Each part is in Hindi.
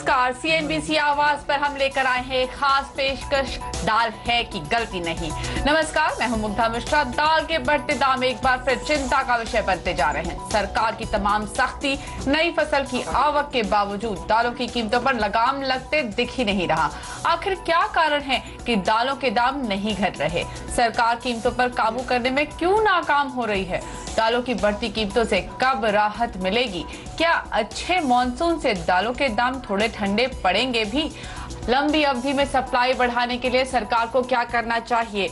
नमस्कार, सीएनबीसी आवाज पर हम लेकर आए हैं खास पेशकश, दाल है कि गलती नहीं। नमस्कार, मैं हूं मुग्धा मिश्रा। दाल के बढ़ते दाम एक बार फिर चिंता का विषय बनते जा रहे हैं। सरकार की तमाम सख्ती, नई फसल की आवक के बावजूद दालों की कीमतों पर लगाम लगते दिख ही नहीं रहा। आखिर क्या कारण है कि दालों के दाम नहीं घट रहे? सरकार कीमतों पर काबू करने में क्यों नाकाम हो रही है? दालों की बढ़ती कीमतों से कब राहत मिलेगी? क्या अच्छे मॉनसून से दालों के दाम थोड़े ठंडे पड़ेंगे भी? लंबी अवधि में सप्लाई बढ़ाने के लिए सरकार को क्या करना चाहिए?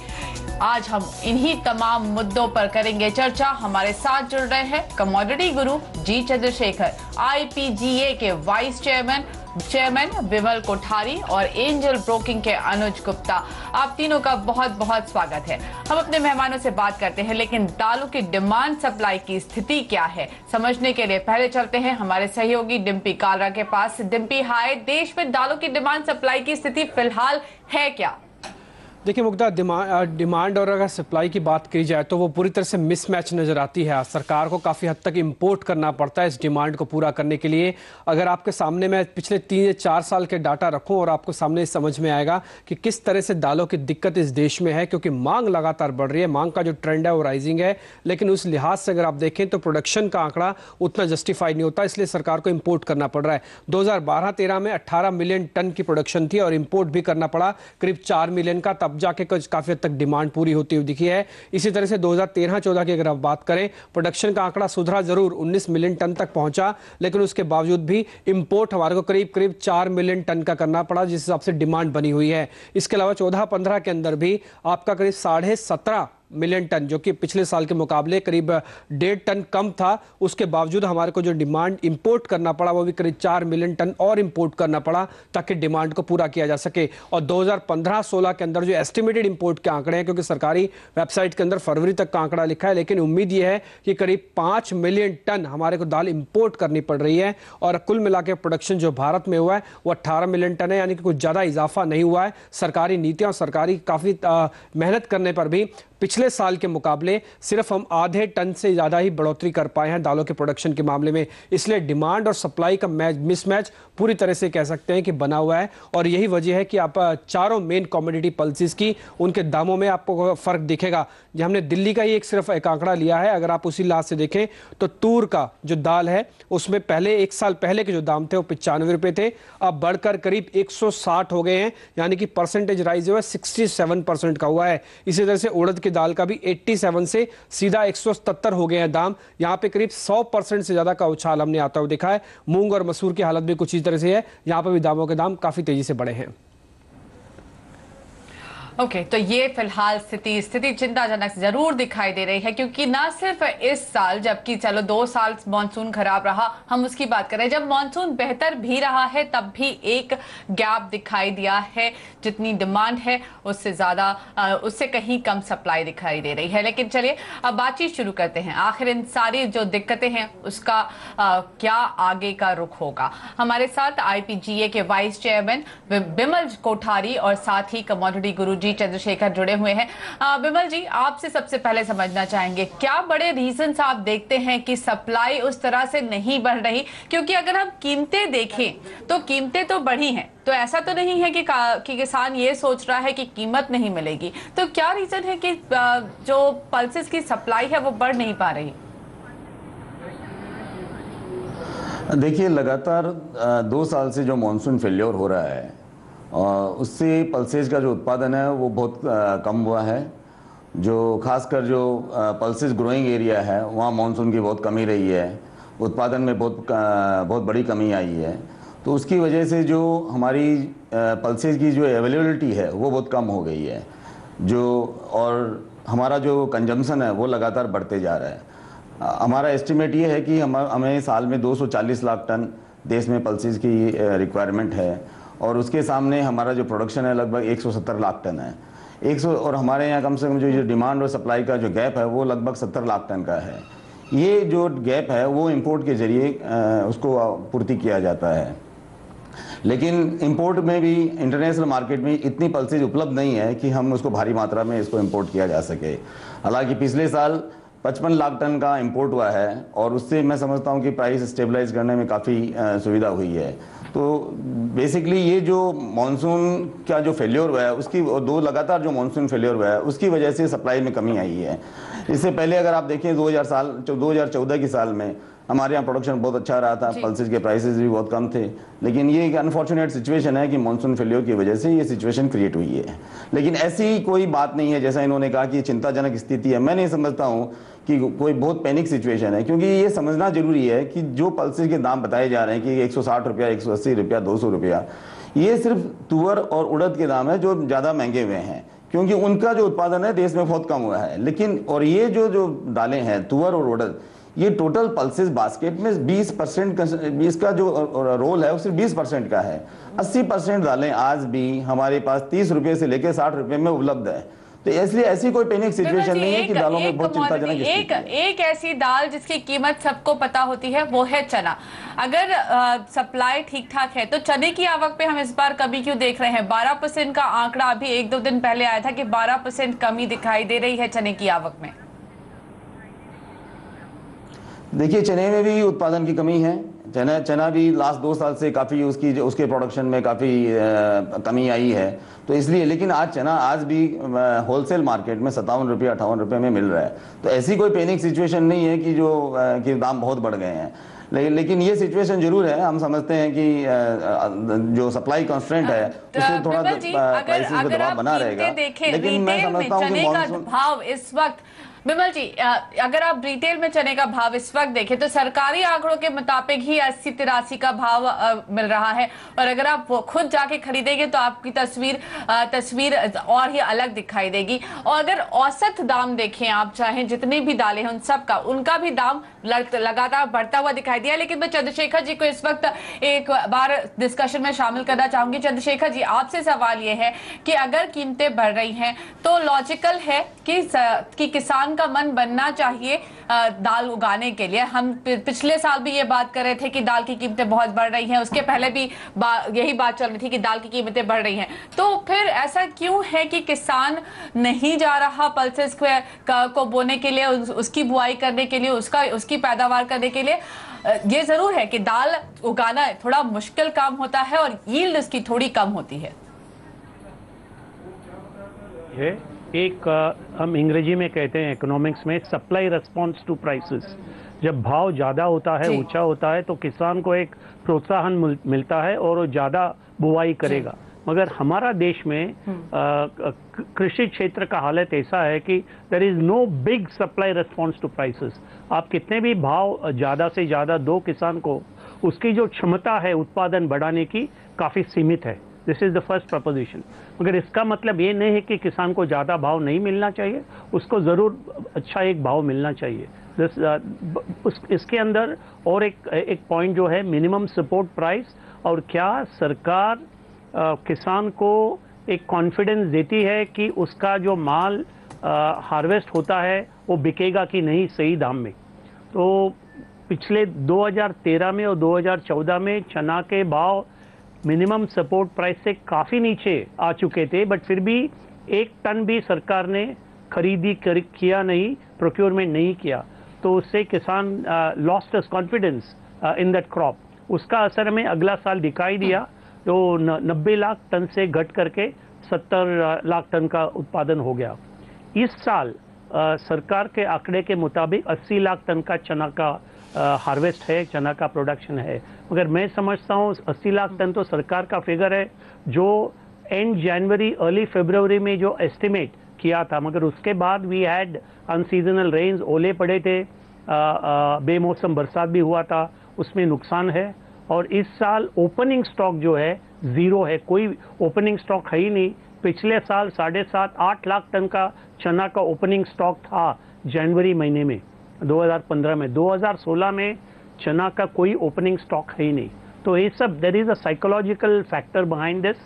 आज हम इन्हीं तमाम मुद्दों पर करेंगे चर्चा। हमारे साथ जुड़ रहे हैं कमोडिटी गुरु जी चंद्रशेखर, आईपीजीए के वाइस चेयरमैन विमल कोठारी और एंजल ब्रोकिंग के अनुज गुप्ता। आप तीनों का बहुत बहुत स्वागत है। हम अपने मेहमानों से बात करते हैं, लेकिन दालों की डिमांड सप्लाई की स्थिति क्या है समझने के लिए पहले चलते हैं हमारे सहयोगी डिम्पी कालरा के पास। डिम्पी, हाय। देश में दालों की डिमांड सप्लाई की स्थिति फिलहाल है क्या? देखिए मुग्धा, डिमांड और अगर सप्लाई की बात की जाए तो वो पूरी तरह से मिसमैच नज़र आती है। सरकार को काफ़ी हद तक इंपोर्ट करना पड़ता है इस डिमांड को पूरा करने के लिए। अगर आपके सामने मैं पिछले 3 या 4 साल के डाटा रखूं और आपको सामने समझ में आएगा कि किस तरह से दालों की दिक्कत इस देश में है, क्योंकि मांग लगातार बढ़ रही है। मांग का जो ट्रेंड है वो राइजिंग है, लेकिन उस लिहाज से अगर आप देखें तो प्रोडक्शन का आंकड़ा उतना जस्टिफाई नहीं होता, इसलिए सरकार को इम्पोर्ट करना पड़ रहा है। 2012-13 में 18 मिलियन टन की प्रोडक्शन थी और इम्पोर्ट भी करना पड़ा करीब 4 मिलियन का, तब जाके काफी हद तक डिमांड पूरी होती हुई दिखी है। इसी तरह से 2013-14 की अगर आप बात करें, प्रोडक्शन का आंकड़ा सुधरा जरूर, 19 मिलियन टन तक पहुंचा, लेकिन उसके बावजूद भी इंपोर्ट हमारे को करीब करीब 4 मिलियन टन का करना पड़ा, जिस हिसाब से डिमांड बनी हुई है। इसके अलावा 14-15 के अंदर भी आपका करीब 17.5 मिलियन टन, जो कि पिछले साल के मुकाबले करीब 1.5 टन कम था, उसके बावजूद हमारे को जो डिमांड इंपोर्ट करना पड़ा वो भी करीब 4 मिलियन टन और इंपोर्ट करना पड़ा ताकि डिमांड को पूरा किया जा सके। और 2015-16 के अंदर जो एस्टिमेटेड इंपोर्ट के आंकड़े हैं, क्योंकि सरकारी वेबसाइट के अंदर फरवरी तक का आंकड़ा लिखा है, लेकिन उम्मीद यह है कि करीब 5 मिलियन टन हमारे को दाल इंपोर्ट करनी पड़ रही है। और कुल मिला के प्रोडक्शन जो भारत में हुआ है वो 18 मिलियन टन है, यानी कि कुछ ज़्यादा इजाफा नहीं हुआ है। सरकारी नीतियाँ और सरकारी काफ़ी मेहनत करने पर भी पिछले साल के मुकाबले सिर्फ हम आधे टन से ज़्यादा ही बढ़ोतरी कर पाए हैं दालों के प्रोडक्शन के मामले में। इसलिए डिमांड और सप्लाई का मिसमैच पूरी तरह से कह सकते हैं कि बना हुआ है। और यही वजह है कि आप चारों मेन कमोडिटी पल्सेस की उनके दामों में आपको फ़र्क दिखेगा। जो हमने दिल्ली का ही सिर्फ एक आंकड़ा लिया है, अगर आप उसी लिहाज से देखें तो तूर का जो दाल है उसमें पहले 1 साल पहले के जो दाम थे वो 95 रुपये थे, अब बढ़कर करीब 160 हो गए हैं, यानी कि परसेंटेज राइज हुआ है 67% का हुआ है। इसी तरह से उड़द की दाल का भी 87 से सीधा 177 हो गए हैं दाम। यहाँ पे करीब 100% से ज्यादा का उछाल हमने आता हुआ देखा है। मूंग और मसूर की हालत भी कुछ इस तरह से है, यहाँ पे भी दामों के दाम काफी तेजी से बढ़े हैं। ओके, तो ये फिलहाल स्थिति चिंताजनक जरूर दिखाई दे रही है, क्योंकि ना सिर्फ इस साल, जबकि चलो 2 साल मानसून खराब रहा, हम उसकी बात करें, जब मानसून बेहतर भी रहा है तब भी एक गैप दिखाई दिया है। जितनी डिमांड है उससे ज्यादा, उससे कहीं कम सप्लाई दिखाई दे रही है। लेकिन चलिए अब बातचीत शुरू करते हैं। आखिर इन सारी जो दिक्कतें हैं उसका क्या आगे का रुख होगा? हमारे साथ आईपीजीए के वाइस चेयरमैन विमल कोठारी और साथ ही कमोडिटी गुरु जी चंद्रशेखर जुड़े हुए हैं। विमल जी, आपसे सबसे पहले समझना चाहेंगे, क्या बड़े रीजंस आप देखते हैं कि सप्लाई उस तरह से नहीं बढ़ रही? क्योंकि अगर हम कीमतें देखें तो कीमतें तो बढ़ी हैं, तो ऐसा तो नहीं है कि किसान ये सोच रहा है कि कीमत नहीं मिलेगी। तो क्या रीजन है कि जो पल्सेस की सप्लाई है वो बढ़ नहीं पा रही? देखिए, लगातार 2 साल से जो मॉनसून फेल्योर हो रहा है, उससे पल्सेज का जो उत्पादन है वो बहुत कम हुआ है। जो खासकर जो पल्सेज ग्रोइंग एरिया है वहाँ मॉनसून की बहुत कमी रही है, उत्पादन में बहुत बड़ी कमी आई है। तो उसकी वजह से जो हमारी पल्सेज की जो अवेलेबिलिटी है वो बहुत कम हो गई है, और हमारा जो कंजम्पशन है वो लगातार बढ़ते जा रहा है। हमारा एस्टिमेट ये है कि हमें साल में 240 लाख टन देश में पल्सेज की रिक्वायरमेंट है, और उसके सामने हमारा जो प्रोडक्शन है लगभग 170 लाख टन है। 100, और हमारे यहाँ कम से कम जो डिमांड और सप्लाई का जो गैप है वो लगभग 70 लाख टन का है। ये जो गैप है वो इंपोर्ट के जरिए उसको पूर्ति किया जाता है। लेकिन इंपोर्ट में भी इंटरनेशनल मार्केट में इतनी पल्सेज उपलब्ध नहीं है कि हम उसको भारी मात्रा में इसको इंपोर्ट किया जा सके। हालांकि पिछले साल 55 लाख टन का इंपोर्ट हुआ है, और उससे मैं समझता हूँ कि प्राइस स्टेबलाइज करने में काफ़ी सुविधा हुई है। तो बेसिकली ये जो मानसून का जो फेल्योर हुआ है उसकी, और दो लगातार जो मानसून फेल्योर हुआ है उसकी वजह से सप्लाई में कमी आई है। इससे पहले अगर आप देखें 2014 की साल में हमारे यहाँ प्रोडक्शन बहुत अच्छा रहा था, पल्सेज के प्राइसेस भी बहुत कम थे, लेकिन ये एक अनफॉर्चुनेट सिचुएशन है कि मानसून फेल्योर की वजह से ये सिचुएशन क्रिएट हुई है। लेकिन ऐसी कोई बात नहीं है जैसा इन्होंने कहा कि चिंताजनक स्थिति है। मैं नहीं समझता हूँ कि कोई बहुत पैनिक सिचुएशन है, क्योंकि ये समझना जरूरी है कि जो पल्सेज के दाम बताए जा रहे हैं कि 160 रुपया, 180 रुपया, 200 रुपया, ये सिर्फ तुअर और उड़द के दाम है जो ज़्यादा महंगे हुए हैं, क्योंकि उनका जो उत्पादन है देश में बहुत कम हुआ है। लेकिन और ये जो दालें हैं तुअर और उड़द, ये टोटल पल्सेस बास्केट में 20% इसका जो रोल है वो सिर्फ 20% का है। 80% दालें आज भी हमारे पास 30 रुपए से लेकर 60 रुपए में उपलब्ध है। तो इसलिए ऐसी कोई पैनिक सिचुएशन नहीं है कि दालों में बहुत चिंताजनक स्थिति है। एक ऐसी दाल जिसकी कीमत सबको पता होती है वो है चना। अगर सप्लाई ठीक ठाक है तो चने की आवक पे हम इस बार कमी क्यों देख रहे हैं? 12% का आंकड़ा अभी 1-2 दिन पहले आया था कि 12% कमी दिखाई दे रही है चने की आवक में। देखिए, चने में भी उत्पादन की कमी है। चना भी लास्ट 2 साल से काफ़ी उसके प्रोडक्शन में काफ़ी कमी आई है, तो इसलिए। लेकिन आज चना आज भी होलसेल मार्केट में 57 रुपये 58 रुपये में मिल रहा है। तो ऐसी कोई पैनिक सिचुएशन नहीं है कि दाम बहुत बढ़ गए हैं। लेकिन ये सिचुएशन जरूर है। हम समझते हैं कि जो सप्लाई कंस्ट्रेंट है उससे थोड़ा प्राइसेस पे दबाव बना रहेगा। लेकिन मैं समझता हूँ कि मॉनसून भाव इस वक्त, बिमल जी, अगर आप रिटेल में चने का भाव इस वक्त देखें तो सरकारी आंकड़ों के मुताबिक ही 80-83 का भाव मिल रहा है, और अगर आप वो खुद जाके खरीदेंगे तो आपकी तस्वीर और ही अलग दिखाई देगी। और अगर औसत दाम देखें आप, चाहे जितनी भी दालें हैं उन सब का, उनका भी दाम लगातार बढ़ता हुआ दिखाई दिया। लेकिन मैं चंद्रशेखर जी को इस वक्त एक बार डिस्कशन में शामिल करना चाहूंगी। चंद्रशेखर जी, आपसे सवाल ये है कि अगर कीमतें बढ़ रही हैं तो लॉजिकल है कि किसान का मन बनना चाहिए दाल उगाने के लिए। हम पिछले साल भी ये बात कर रहे थे कि दाल की कीमतें बहुत बढ़ रही हैं, उसके पहले भी यही बात चल रही थी कि दाल की कीमतें बढ़ रही हैं। तो फिर ऐसा क्यों है कि किसान नहीं जा रहा पल्सेस को बोने के लिए, उसकी बुआई करने के लिए, उसकी पैदावार करने के लिए? ये जरूर है कि दाल उगाना थोड़ा मुश्किल काम होता है और यील्ड इसकी थोड़ी कम होती है। हम अंग्रेजी में कहते हैं इकोनॉमिक्स में सप्लाई रिस्पॉन्स टू प्राइसेस। जब भाव ज़्यादा होता है, ऊंचा होता है, तो किसान को एक प्रोत्साहन मिलता है और वो ज़्यादा बुवाई करेगा। मगर हमारा देश में कृषि क्षेत्र का हालत ऐसा है कि there is no big supply response to prices. आप कितने भी भाव ज़्यादा से ज़्यादा दो किसान को, उसकी जो क्षमता है उत्पादन बढ़ाने की काफ़ी सीमित है। This is the first preposition. मगर इसका मतलब ये नहीं है कि किसान को ज़्यादा भाव नहीं मिलना चाहिए, उसको ज़रूर अच्छा एक भाव मिलना चाहिए। इसके अंदर और एक पॉइंट जो है मिनिमम सपोर्ट प्राइस, और क्या सरकार किसान को एक कॉन्फिडेंस देती है कि उसका जो माल हार्वेस्ट होता है वो बिकेगा कि नहीं सही दाम में। तो पिछले 2013 में और 2014 में चना के भाव मिनिमम सपोर्ट प्राइस से काफ़ी नीचे आ चुके थे, बट फिर भी 1 टन भी सरकार ने खरीदी किया नहीं, प्रोक्योरमेंट नहीं किया, तो उससे किसान lost his confidence in that crop. उसका असर हमें अगला साल दिखाई दिया, तो 90 लाख टन से घट करके 70 लाख टन का उत्पादन हो गया। इस साल सरकार के आंकड़े के मुताबिक 80 लाख टन का चना का हार्वेस्ट है, चना का प्रोडक्शन है। मगर मैं समझता हूँ 80 लाख टन तो सरकार का फिगर है जो एंड जनवरी अर्ली फरवरी में जो एस्टिमेट किया था, मगर उसके बाद वी हैड अनसीजनल रेन्स, ओले पड़े थे, बेमौसम बरसात भी हुआ था, उसमें नुकसान है। और इस साल ओपनिंग स्टॉक जो है ज़ीरो है, कोई ओपनिंग स्टॉक है ही नहीं। पिछले साल 7.5-8 लाख टन का चना का ओपनिंग स्टॉक था जनवरी महीने में 2015 में। 2016 में चना का कोई ओपनिंग स्टॉक है ही नहीं। तो ये सब there is a psychological factor behind this,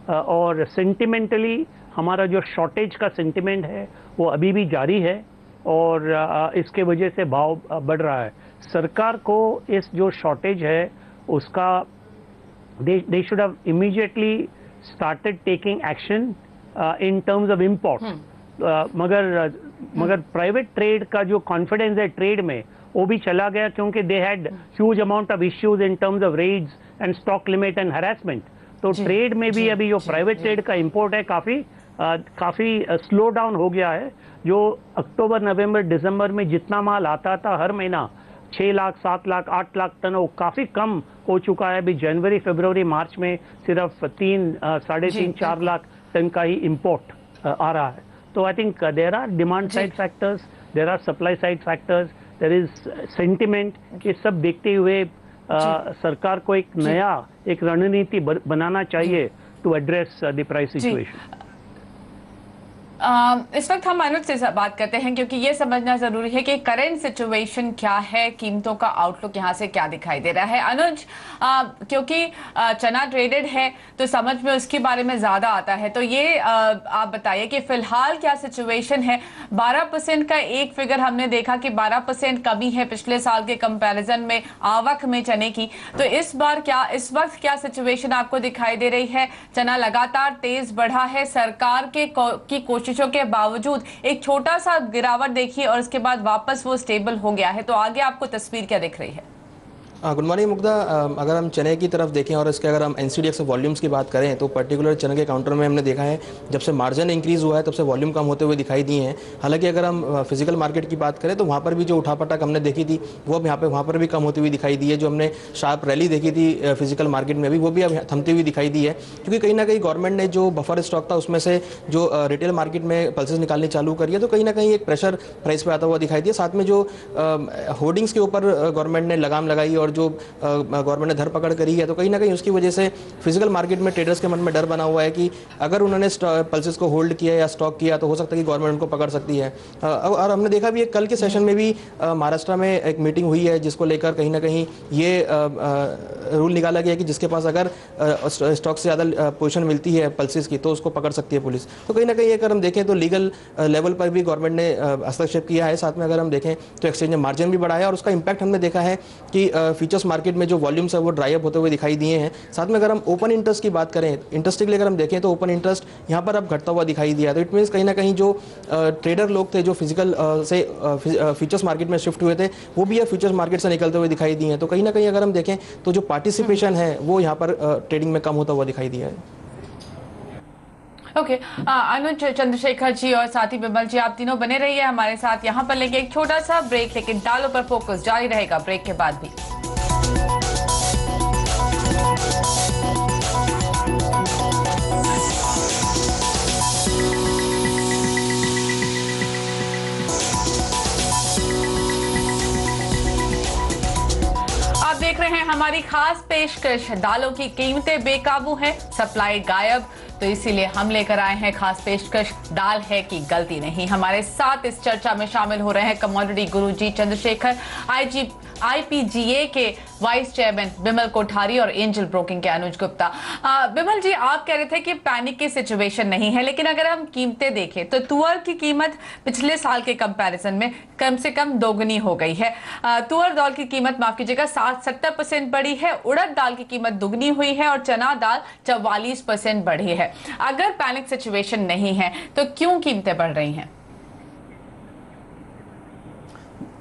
और सेंटिमेंटली हमारा जो शॉर्टेज का सेंटिमेंट है वो अभी भी जारी है, और इसके वजह से भाव बढ़ रहा है। सरकार को इस जो शॉर्टेज है उसका they should have immediately started taking action in terms of import. मगर प्राइवेट ट्रेड का जो कॉन्फिडेंस है ट्रेड में वो भी चला गया क्योंकि they had huge amount of issues in terms of raids and stock limit and harassment. तो ट्रेड में भी अभी जो प्राइवेट ट्रेड का इंपोर्ट है काफ़ी स्लो डाउन हो गया है। जो अक्टूबर नवंबर दिसंबर में जितना माल आता था हर महीना 6 लाख 7 लाख 8 लाख टन, वो काफ़ी कम हो चुका है। अभी जनवरी फरवरी मार्च में सिर्फ 3-3.5-4 लाख टन का ही इंपोर्ट आ रहा है। तो I think there are demand side factors, there are supply side factors, there is sentiment. ये सब देखते हुए सरकार को एक रणनीति बनाना चाहिए to address the price situation. इस वक्त हम अनुज से बात करते हैं क्योंकि ये समझना जरूरी है कि करंट सिचुएशन क्या है, कीमतों का आउटलुक यहाँ से क्या दिखाई दे रहा है। अनुज, क्योंकि चना ट्रेडेड है तो समझ में उसके बारे में ज्यादा आता है, तो ये आप बताइए कि फिलहाल क्या सिचुएशन है। 12% का एक फिगर हमने देखा कि 12% कमी है पिछले साल के कंपैरिजन में आवक में चने की। तो इस वक्त क्या सिचुएशन आपको दिखाई दे रही है? चना लगातार तेज बढ़ा है, सरकार की कोशिशों के बावजूद एक छोटा सा गिरावट देखी और उसके बाद वापस वो स्टेबल हो गया है। तो आगे आपको तस्वीर क्या दिख रही है? Good morning Mugdha. अगर हम चने की तरफ देखें और इसके अगर हम एनसीडीएक्स वॉल्यूम्स की बात करें तो पर्टिकुलर चने के काउंटर में हमने देखा है जब से मार्जिन इंक्रीज़ हुआ है तब से वॉल्यूम कम होते हुए दिखाई दिए हैं। हालांकि अगर हम फिजिकल मार्केट की बात करें तो वहाँ पर भी जो उठापटक हमने देखी थी वो अब वहाँ पर भी कम होती हुई दिखाई दी है। जो हमने शार्प रैली देखी थी फिजिकल मार्केट में भी, वो भी अब थमती हुई दिखाई दी है, क्योंकि कहीं ना कहीं गवर्नमेंट ने जो बफर स्टॉक था उसमें से जो रिटेल मार्केट में पल्सेस निकालनी चालू करी है, तो कहीं ना कहीं एक प्रेशर प्राइस पर आता हुआ दिखाई दिया। साथ में जो होर्डिंग्स के ऊपर गवर्नमेंट ने लगाम लगाई और जो गवर्नमेंट ने धरपकड़ करी है, तो कहीं ना कहीं उसकी वजह से फिजिकल मार्केट में ट्रेडर्स के मन में डर बना हुआ है कि अगर उन्होंने पल्सेस को होल्ड किया या स्टॉक किया तो हो सकता है कि गवर्नमेंट उनको पकड़ सकती है। और हमने देखा भी कल के सेशन में भी महाराष्ट्र में एक मीटिंग हुई है जिसको लेकर कहीं ना कहीं ये रूल निकाला गया कि जिसके पास अगर स्टॉक से ज़्यादा पोजीशन मिलती है पल्सेस की तो उसको पकड़ सकती है पुलिस। तो कहीं ना कहीं अगर हम देखें तो लीगल लेवल पर भी गवर्नमेंट ने हस्तक्षेप किया है। साथ में अगर हम देखें तो एक्सचेंज में मार्जिन भी बढ़ाया और उसका इंपैक्ट हमने देखा है कि फ्यूचर्स मार्केट में जो वॉल्यूम्स है वो ड्राई अप होते हुए दिखाई दिए हैं। साथ में अगर हम ओपन इंटरेस्ट की बात करें, इंटरेस्टिंगली अगर हम देखें तो ओपन इंटरेस्ट यहाँ पर अब घटता हुआ दिखाई दिया। तो इट मीन्स कहीं ना कहीं जो ट्रेडर लोग थे जो फिजिकल से फ्यूचर्स मार्केट में शिफ्ट हुए थे वो भी अब फ्यूचर्स मार्केट से निकलते हुए दिखाई दिए हैं। तो कहीं ना कहीं अगर हम देखें तो जो पार्टिसिपेशन है वो यहाँ पर ट्रेडिंग में कम होता हुआ दिखाई दिया है। ओके, अनुज, चंद्रशेखर जी और साथी बिमल जी, आप तीनों बने रहिए हमारे साथ। यहाँ पर लेंगे एक छोटा सा ब्रेक, लेकिन दालों पर फोकस जारी रहेगा ब्रेक के बाद भी। देख रहे हैं हमारी खास पेशकश। दालों की कीमतें बेकाबू हैं, सप्लाई गायब, तो इसीलिए हम लेकर आए हैं खास पेशकश, दाल है कि गलती नहीं। हमारे साथ इस चर्चा में शामिल हो रहे हैं कमोडिटी गुरुजी चंद्रशेखर, IPGA के वाइस चेयरमैन बिमल कोठारी और एंजल ब्रोकिंग के अनुज गुप्ता। बिमल जी, आप कह रहे थे कि पैनिक की सिचुएशन नहीं है, लेकिन अगर हम कीमतें देखें तो तुअर की कीमत पिछले साल के कंपैरिजन में कम से कम दोगुनी हो गई है। तुअर दाल की कीमत, माफ कीजिएगा, 60-70% बढ़ी है, उड़द दाल की कीमत दुगनी हुई है और चना दाल 44% बढ़ी है। अगर पैनिक सिचुएशन नहीं है तो क्यों कीमतें बढ़ रही हैं?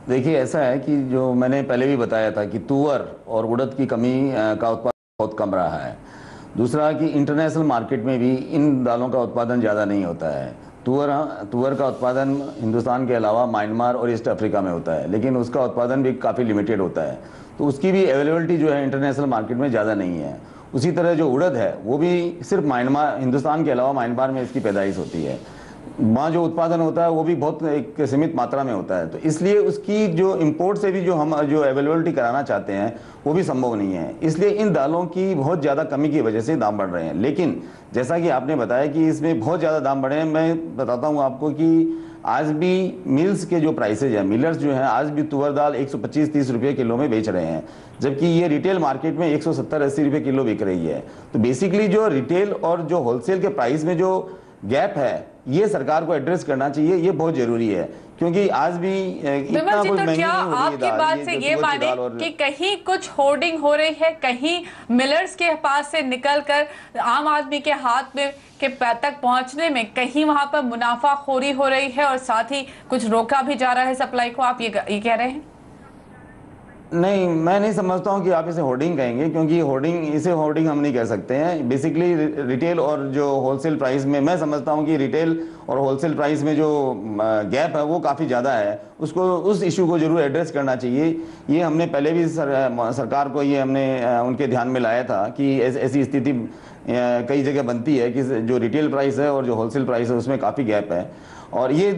देखिए, ऐसा है कि जो मैंने पहले भी बताया था कि तुअर और उड़द की कमी का उत्पादन बहुत कम रहा है। दूसरा कि इंटरनेशनल मार्केट में भी इन दालों का उत्पादन ज़्यादा नहीं होता है। तुअर का उत्पादन हिंदुस्तान के अलावा म्यांमार और ईस्ट अफ्रीका में होता है, लेकिन उसका उत्पादन भी काफ़ी लिमिटेड होता है, तो उसकी भी अवेलेबिलिटी जो है इंटरनेशनल मार्केट में ज़्यादा नहीं है। उसी तरह जो उड़द है वो भी सिर्फ म्यांमार, हिंदुस्तान के अलावा म्यांमार में इसकी पैदाइश होती है। वहाँ जो उत्पादन होता है वो भी बहुत एक सीमित मात्रा में होता है, तो इसलिए उसकी जो इंपोर्ट से भी जो हम जो अवेलेबिलिटी कराना चाहते हैं वो भी संभव नहीं है। इसलिए इन दालों की बहुत ज़्यादा कमी की वजह से दाम बढ़ रहे हैं। लेकिन जैसा कि आपने बताया कि इसमें बहुत ज़्यादा दाम बढ़े हैं, मैं बताता हूँ आपको कि आज भी मिल्स के जो प्राइसेज हैं, मिलर्स जो हैं, आज भी तुअर दाल 125-30 रुपये किलो में बेच रहे हैं, जबकि ये रिटेल मार्केट में 170-80 रुपये किलो बिक रही है। तो बेसिकली जो रिटेल और जो होलसेल के प्राइस में जो गैप है ये सरकार को एड्रेस करना चाहिए, ये बहुत जरूरी है, क्योंकि आज भी इतना कुछ महंगी क्या नहीं हो रही है आपकी बात से ये माने कि कहीं कुछ होर्डिंग हो रही है, कहीं मिलर्स के पास से निकलकर आम आदमी के हाथ में के तक पहुंचने में कहीं वहां पर मुनाफाखोरी हो रही है और साथ ही कुछ रोका भी जा रहा है सप्लाई को, आप ये कह रहे हैं? नहीं, मैं नहीं समझता हूं कि आप इसे होर्डिंग कहेंगे, क्योंकि इसे होर्डिंग हम नहीं कह सकते हैं। बेसिकली रिटेल और जो होलसेल प्राइस में, मैं समझता हूं कि रिटेल और होलसेल प्राइस में जो गैप है वो काफ़ी ज़्यादा है। उस इशू को जरूर एड्रेस करना चाहिए। ये हमने पहले भी सरकार को ये हमने उनके ध्यान में लाया था कि ऐसी स्थिति कई जगह बनती है कि जो रिटेल प्राइस है और जो होलसेल प्राइस है उसमें काफ़ी गैप है। और ये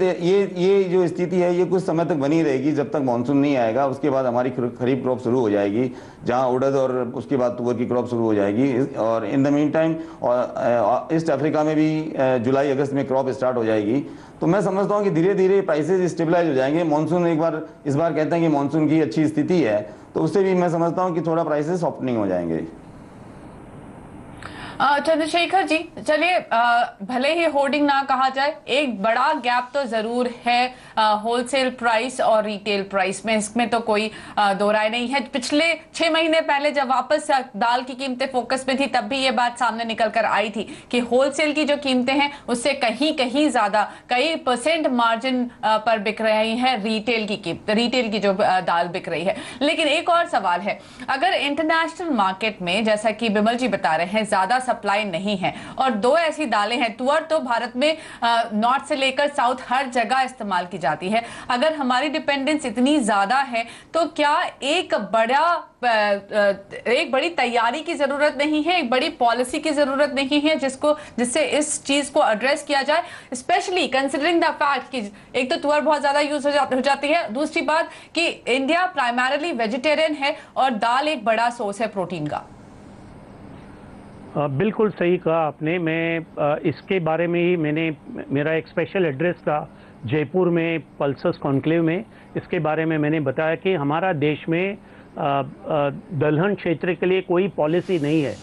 जो स्थिति है ये कुछ समय तक बनी रहेगी जब तक मानसून नहीं आएगा। उसके बाद हमारी खरीफ क्रॉप शुरू हो जाएगी, जहां उड़द और उसके बाद तुअर की क्रॉप शुरू हो जाएगी। और in the mean time east Africa में भी जुलाई अगस्त में क्रॉप स्टार्ट हो जाएगी। तो मैं समझता हूं कि धीरे धीरे प्राइसेज स्टेबलाइज हो जाएंगे। मानसून इस बार कहते हैं कि मानसून की अच्छी स्थिति है, तो उससे भी मैं समझता हूँ कि थोड़ा प्राइसेज सॉफ्टनिंग हो जाएंगे। चंद्रशेखर जी, चलिए, भले ही होर्डिंग ना कहा जाए, एक बड़ा गैप तो जरूर है होलसेल प्राइस और रिटेल प्राइस में, इसमें तो कोई दो राय नहीं है। पिछले 6 महीने पहले जब वापस दाल की कीमतें फोकस में थी तब भी ये बात सामने निकल कर आई थी कि होलसेल की जो कीमतें हैं उससे कहीं ज्यादा, कई % मार्जिन पर बिक रही है रिटेल की जो दाल बिक रही है। लेकिन एक और सवाल है, अगर इंटरनेशनल मार्केट में, जैसा कि बिमल जी बता रहे हैं, ज्यादा सप्लाई नहीं है और 2 ऐसी दालें हैं, तुअर तो भारत में नॉर्थ से लेकर साउथ हर जगह इस्तेमाल की जाती है, अगर हमारी डिपेंडेंस इतनी ज्यादा है तो क्या एक बड़ी तैयारी की जरूरत नहीं है, एक बड़ी पॉलिसी की जरूरत नहीं है जिससे इस चीज को एड्रेस किया जाए, स्पेशली कंसिडरिंग द फैक्ट कि एक तो तुअर बहुत ज्यादा यूज हो जाती है, दूसरी बात कि इंडिया प्राइमरली वेजिटेरियन है और दाल एक बड़ा सोर्स है प्रोटीन का। बिल्कुल सही कहा आपने। मैं इसके बारे में ही मेरा एक स्पेशल एड्रेस था जयपुर में पल्सस कॉन्क्लेव में। इसके बारे में मैंने बताया कि हमारा देश में दलहन क्षेत्र के लिए कोई पॉलिसी नहीं है,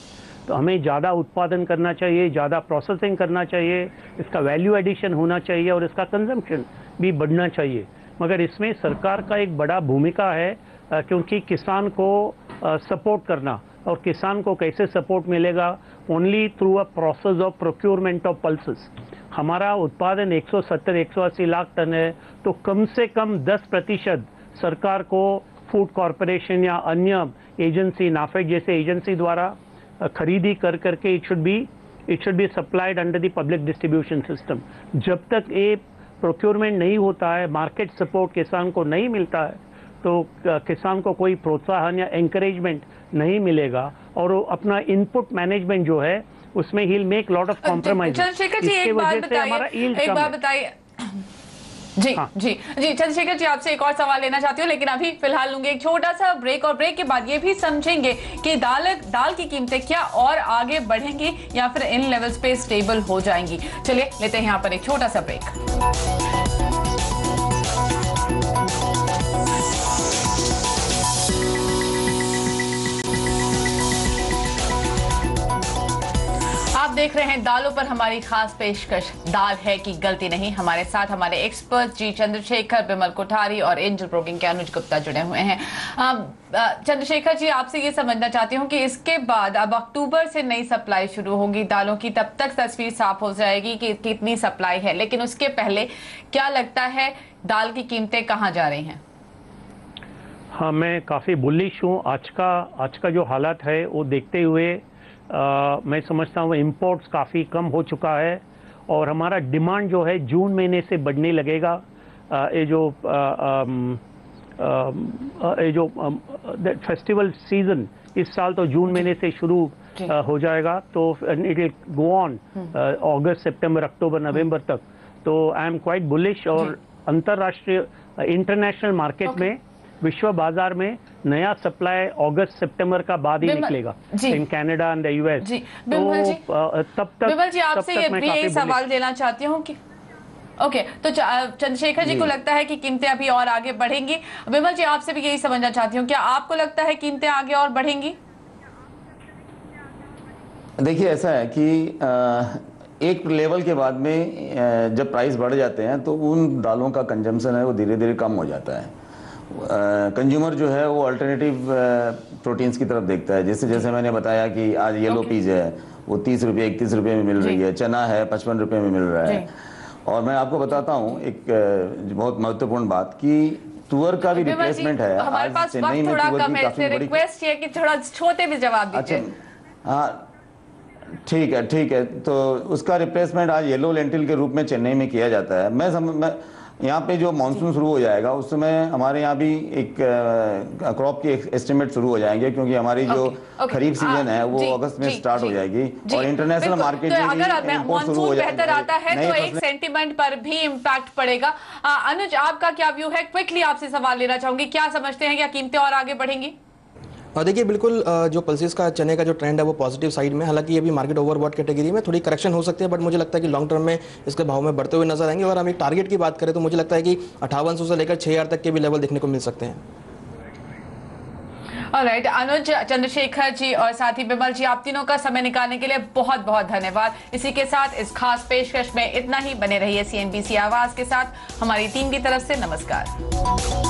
तो हमें ज़्यादा उत्पादन करना चाहिए, ज़्यादा प्रोसेसिंग करना चाहिए, इसका वैल्यू एडिशन होना चाहिए और इसका कंजम्पशन भी बढ़ना चाहिए। मगर इसमें सरकार का एक बड़ा भूमिका है, क्योंकि किसान को सपोर्ट करना, और किसान को कैसे सपोर्ट मिलेगा, only through a process of procurement of pulses. हमारा उत्पादन 170-180 लाख टन है, तो कम से कम 10% सरकार को फूड कॉरपोरेशन या अन्य एजेंसी, नाफेड जैसे एजेंसी द्वारा खरीदी करके it should be supplied under the public distribution system. जब तक ये प्रोक्योरमेंट नहीं होता है, मार्केट सपोर्ट किसान को नहीं मिलता है, तो किसान को कोई प्रोत्साहन या एंकरेजमेंट नहीं मिलेगा और वो अपना इनपुट मैनेजमेंट जो है उसमें he make lot of compromise. Chandrashekhar ji, एक बात बताइए। जी हाँ। जी जी चंद्रशेखर जी, आपसे एक और सवाल लेना चाहती हूँ, लेकिन अभी फिलहाल लूंगी एक छोटा सा ब्रेक, और ब्रेक के बाद ये भी समझेंगे कि दाल की कीमतें क्या और आगे बढ़ेंगी या फिर इन लेवल्स पे स्टेबल हो जाएंगी। चलिए लेते हैं यहाँ पर एक छोटा सा ब्रेक। आप देख रहे हैं दालों पर हमारी खास पेशकश, दाल है कि गलती नहीं। हमारे साथ हमारे एक्सपर्ट जी चंद्रशेखर, बिमल कोठारी और एंजल ब्रोकिंग के अनुज गुप्ता जुड़े हुए हैं। चंद्रशेखर जी, आपसे ये समझना चाहती हूँ कि इसके बाद अब अक्टूबर से नई सप्लाई शुरू होगी दालों की, तब तक तस्वीर साफ हो जाएगी कि कितनी सप्लाई है, लेकिन उसके पहले क्या लगता है दाल की कीमतें कहाँ जा रही हैं? हाँ, मैं काफ़ी बुलिश हूँ। आज का जो हालात है वो देखते हुए मैं समझता हूँ इंपोर्ट्स काफ़ी कम हो चुका है और हमारा डिमांड जो है जून महीने से बढ़ने लगेगा। ये जो फेस्टिवल सीजन इस साल तो जून महीने से शुरू हो जाएगा, तो it will go on August, September, October, November तक। तो आई एम क्वाइट बुलिश। और अंतर्राष्ट्रीय इंटरनेशनल मार्केट में, विश्व बाजार में नया सप्लाई अगस्त सितंबर का बाद ही निकलेगा in Canada and the US. तो तब तक बिमल जी, आपसे ये भी एक सवाल लेना चाहती हूँ कि ओके, तो चंद्रशेखर जी को लगता है कि कीमतें अभी और आगे बढ़ेंगी। बिमल जी, आपसे भी यही समझना चाहती हूँ, क्या आपको लगता है कीमतें आगे और बढ़ेंगी? देखिए, ऐसा है कि एक लेवल के बाद में जब प्राइस बढ़ जाते हैं तो उन दालों का कंजम्पशन है वो धीरे धीरे कम हो जाता है। कंज्यूमर जो है वो अल्टरनेटिव प्रोटीन्स की तरफ देखता है। जैसे मैंने बताया कि आज येलो पीज है वो 30 रुपये 31 रुपये में मिल रही है, चना है 55 रुपये में मिल रहा है। और मैं आपको बताता हूँ एक बहुत महत्वपूर्ण बात कि तुअर का भी विमल जी, रिप्लेसमेंट है। हमारे आज पास चेन्नई वक्त में थोड़ा तुअर कम की है, काफी इसलिए बड़ी। रिक्वेस्ट ये कि थोड़ा छोटे में जवाब अच्छा, दीजिए। हाँ ठीक है। तो उसका रिप्लेसमेंट आज येलो लेंटिल के रूप में चेन्नई में किया जाता है। मैं यहाँ पे जो मानसून शुरू हो जाएगा उस समय हमारे यहाँ भी एक क्रॉप की एस्टिमेट शुरू हो जाएंगे, क्योंकि हमारी जो खरीफ सीजन है वो अगस्त में स्टार्ट हो जाएगी और इंटरनेशनल मार्केट में अगर मानसून बेहतर आता है तो एक सेंटीमेंट पर भी इम्पैक्ट पड़ेगा। अनुज, आपका क्या व्यू है? क्विकली आपसे सवाल लेना चाहूंगी, क्या समझते हैं, क्या कीमतें और आगे बढ़ेंगी? और देखिए बिल्कुल जो पल्सेस का चने का जो ट्रेंड है वो पॉजिटिव साइड में, हालांकि ये भी मार्केट ओवरबॉट कैटेगरी में थोड़ी करेक्शन हो सकती है, बट मुझे लगता है कि लॉन्ग टर्म में इसके भाव में बढ़ते हुए नजर आएंगे। और हम एक टारगेट की बात करें तो मुझे लगता है कि 5800 से लेकर 6000 तक के भी लेवल देखने को मिल सकते हैं। ऑलराइट, अनुज, चंद्रशेखर जी और साथ ही विमल जी, आप तीनों का समय निकालने के लिए बहुत बहुत धन्यवाद। इसी के साथ इस खास पेशकश में इतना ही। बने रहिए CNBC आवाज के साथ। हमारी टीम की तरफ से नमस्कार।